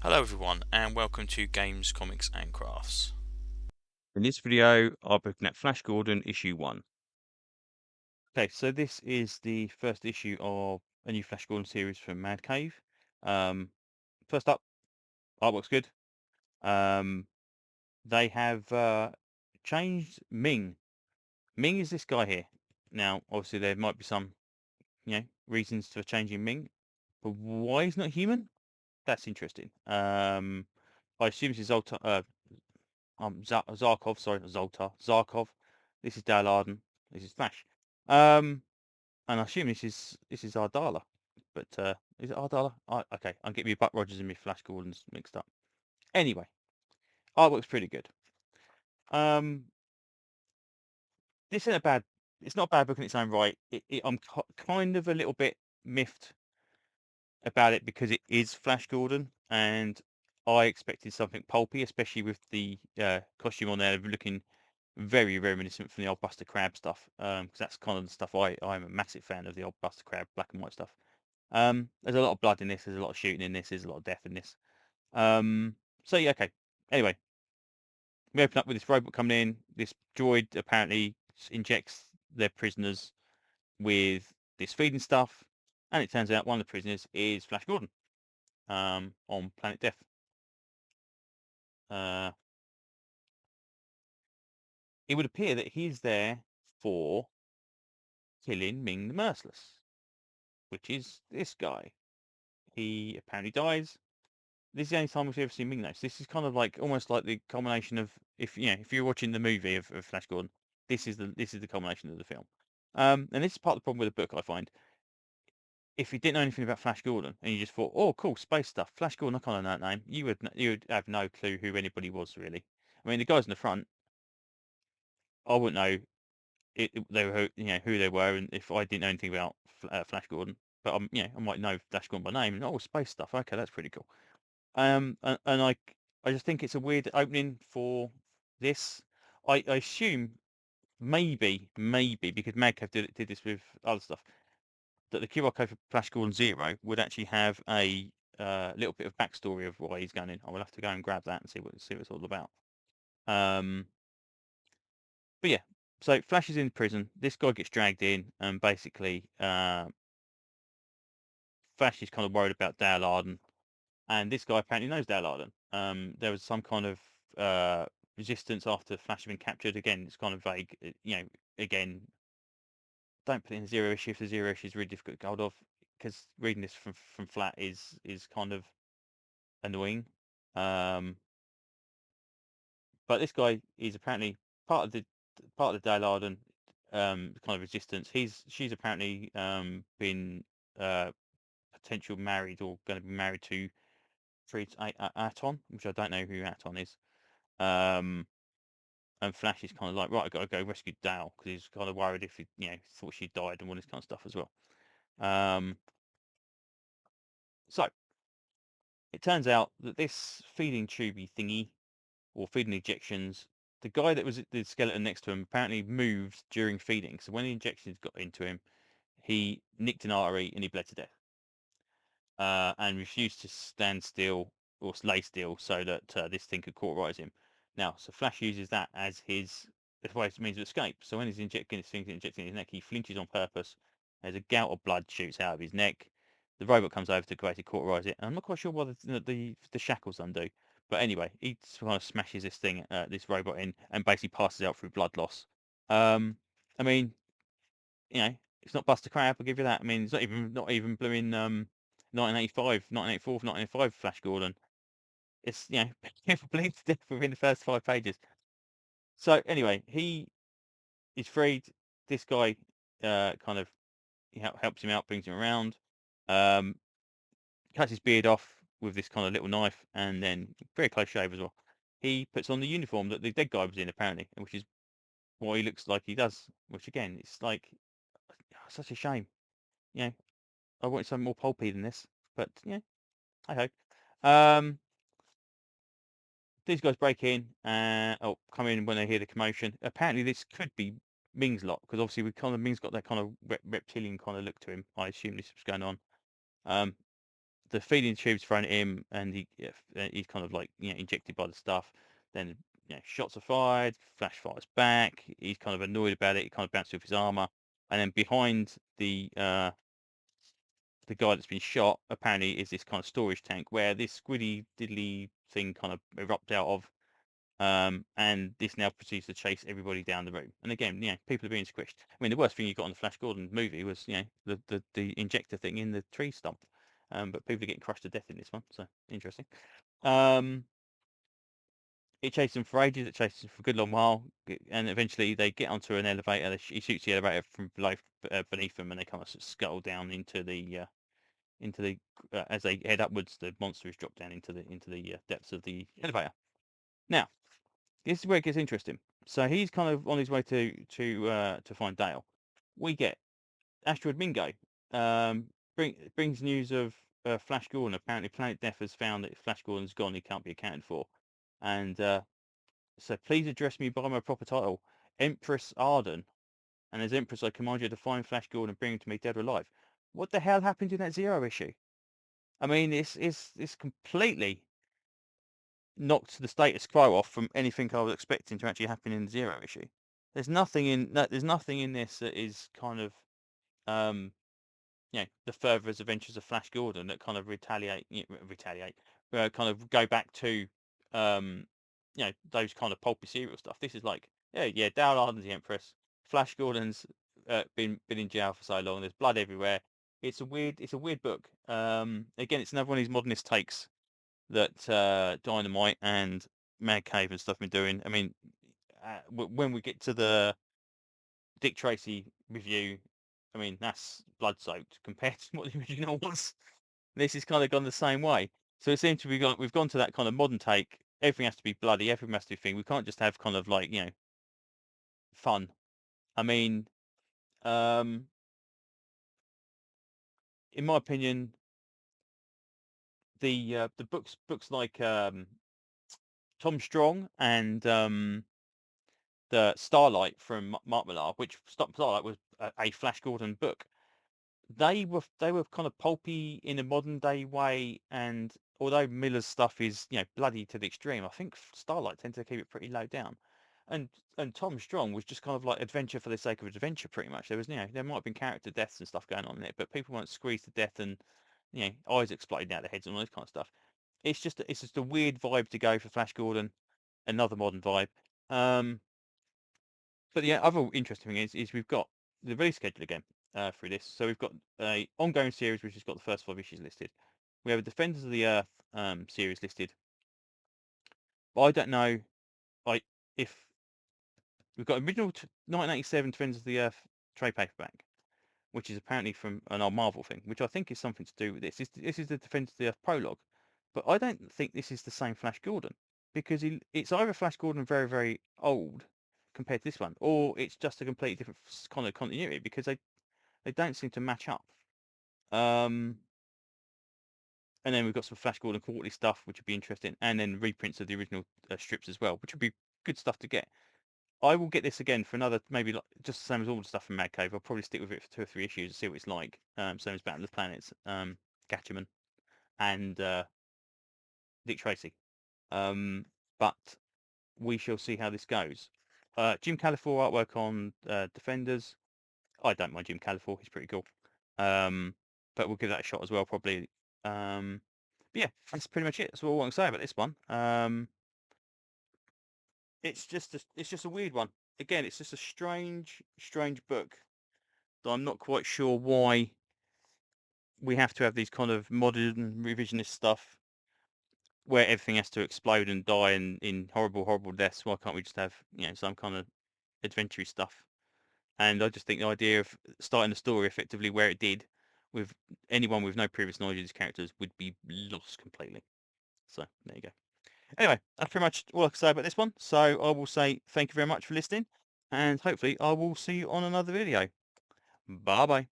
Hello everyone and welcome to Games, Comics and Crafts. In this video, I'll be looking at Flash Gordon issue 1. Okay, so this is the first issue of a new Flash Gordon series from Mad Cave. Um, First up, artwork's good. They have changed Ming. Ming is this guy here. Now, obviously, there might be some, reasons for changing Ming, but why he's not human? That's interesting. I assume this is Zarkov. Sorry, Zoltar. Zarkov. This is Dal Arden. This is Flash. Um, And I assume this is Ardala. But is it Ardala? Okay, I'm getting my Buck Rogers and my Flash Gordons mixed up. Anyway, artwork's pretty good. Um, this isn't a bad. It's not a bad book in its own right. I'm kind of a little bit miffed about it because it is Flash Gordon, and I expected something pulpy, especially with the costume on there looking very reminiscent from the old Buster Crab stuff. Because that's kind of the stuff I'm a massive fan of, the old Buster Crab black and white stuff. There's a lot of blood in this. There's a lot of shooting in this. There's a lot of death in this. So yeah, okay. Anyway, we open up with this robot coming in. This droid apparently injects their prisoners with this feeding stuff, and it turns out one of the prisoners is Flash Gordon, on Planet Death. Uh, it would appear that he's there for killing Ming the Merciless, which is this guy. He apparently dies. This is the only time we've ever seen Ming though. So this is kind of like almost like the culmination of if you're watching the movie of Flash Gordon, this is the culmination of the film. And this is part of the problem with the book I find. If you didn't know anything about Flash Gordon and you just thought, oh cool, space stuff, Flash Gordon, I kind of know that name, you would have no clue who anybody was really. I mean, the guys in the front, I wouldn't know they were who they were, and if I didn't know anything about Flash Gordon, but I might know Flash Gordon by name. And oh, space stuff, okay, that's pretty cool. And I just think it's a weird opening for this. I assume maybe because Madcap did this with other stuff, that the QR code for Flash Gordon Zero would actually have a little bit of backstory of why he's going in. I will have to go and grab that and see what it's all about. Um, but yeah, so Flash is in prison. This guy gets dragged in, and basically, Flash is kind of worried about Dale Arden, and this guy apparently knows Dale Arden. There was some kind of resistance after Flash had been captured. Again, it's kind of vague. Again, don't put it in zero issue if the zero issue is really difficult to get hold of, because reading this from Flat is kind of annoying. But this guy is apparently part of the Dale Arden kind of resistance. She's apparently been potential married or going to be married to Aton, which I don't know who Aton is. Um, and Flash is kind of like, right, I've got to go rescue Dale because he's kind of worried if he, thought she died and all this kind of stuff as well. Um, so it turns out that this feeding tubey thingy or feeding injections, the guy that was at the skeleton next to him apparently moved during feeding. So when the injections got into him, he nicked an artery and he bled to death. And refused to stand still or lay still so that this thing could cauterize him. Now, so Flash uses that as his means of escape. So when he's injecting his neck, he flinches on purpose. There's a gout of blood shoots out of his neck. The robot comes over to try to cauterize it. And I'm not quite sure what the shackles undo. But anyway, he kind of smashes this robot in, and basically passes out through blood loss. I mean, it's not Buster Crab, I'll give you that. I mean, it's not even blooming 1985, 1984, 1985 Flash Gordon. It's people bleed to death within the first 5 pages. So anyway, he is freed. This guy kind of helps him out, brings him around, um, cuts his beard off with this kind of little knife, and then very close shave as well. He puts on the uniform that the dead guy was in, apparently, which is what he looks like he does. Which again, it's like such a shame. You know, I wanted something more pulpy than this, but I hope. Um, these guys break in, come in when they hear the commotion. Apparently, this could be Ming's lot because obviously Ming's got that kind of reptilian kind of look to him. I assume this was going on. Um, the feeding tube's thrown at him, and he's kind of like injected by the stuff. Then shots are fired, Flash fires back. He's kind of annoyed about it. He kind of bounces off his armor, and then behind the guy that's been shot apparently is this kind of storage tank where this squiddy diddly thing kind of erupt out of. And this now proceeds to chase everybody down the room. And again, people are being squished. I mean, the worst thing you got on the Flash Gordon movie was, the injector thing in the tree stump. But people are getting crushed to death in this one, so interesting. It chases them for ages. It chases them for a good long while, and eventually they get onto an elevator. He shoots the elevator from below, beneath them, and they kind of scuttle down into the as they head upwards. The monster is dropped down into the depths of the elevator. Now, this is where it gets interesting. So he's kind of on his way to find Dale. We get Asteroid Mingo. Brings news of Flash Gordon. Apparently, Planet Death has found that Flash Gordon's gone. He can't be accounted for. And so please address me by my proper title, Empress Arden. And as Empress, I command you to find Flash Gordon and bring him to me dead or alive. What the hell happened in that Zero issue? I mean, it's completely knocked the status quo off from anything I was expecting to actually happen in the Zero issue. There's nothing in this that is kind of um the further adventures of Flash Gordon that kind of kind of go back to those kind of pulpy serial stuff. This is like Dale Arden's the Empress. Flash Gordon's been in jail for so long. There's blood everywhere. It's a weird book. Again, it's another one of these modernist takes that Dynamite and Mad Cave and stuff been doing. I mean, when we get to the Dick Tracy review, I mean that's blood soaked compared to what the original was. This is kind of gone the same way. So it seems to be we've gone to that kind of modern take. Everything has to be bloody. Everything has to be thing. We can't just have kind of like fun. I mean, um, in my opinion, the books like Tom Strong and the Starlight from Mark Millar, which Starlight was a Flash Gordon book. They were kind of pulpy in a modern day way, and although Miller's stuff is bloody to the extreme, I think Starlight tends to keep it pretty low down. And Tom Strong was just kind of like adventure for the sake of adventure, pretty much. There was there might have been character deaths and stuff going on in it, but people weren't squeezed to death and eyes exploding out of their heads and all this kind of stuff. It's just a weird vibe to go for Flash Gordon, another modern vibe. Um, but the other interesting thing is we've got the release schedule again through this. So we've got a ongoing series which has got the first 5 issues listed. We have a Defenders of the Earth series listed. But I don't know if we've got original 1987 Defenders of the Earth trade paperback, which is apparently from an old Marvel thing, which I think is something to do with this. This is the Defenders of the Earth prologue. But I don't think this is the same Flash Gordon, because it's either Flash Gordon very, very old compared to this one, or it's just a completely different kind of continuity, because they don't seem to match up. And then we've got some Flash Gordon quarterly stuff, which would be interesting, and then reprints of the original strips as well, which would be good stuff to get. I will get this again for another, maybe like, just the same as all the stuff from Mad Cave. I'll probably stick with it for 2 or 3 issues and see what it's like. Same as Battle of the Planets, Gatchaman, and Dick Tracy. But we shall see how this goes. Jim Califor artwork on Defenders. I don't mind Jim Califor. He's pretty cool. But we'll give that a shot as well, probably. But yeah, that's pretty much it. That's all I want to say about this one. It's just a weird one. Again, it's just a strange book that I'm not quite sure why we have to have these kind of modern revisionist stuff where everything has to explode and die in horrible deaths. Why can't we just have some kind of adventure stuff? And I just think the idea of starting the story effectively where it did, with anyone with no previous knowledge of these characters, would be lost completely. So there you go. Anyway, that's pretty much all I can say about this one. So I will say thank you very much for listening, and hopefully I will see you on another video. Bye bye.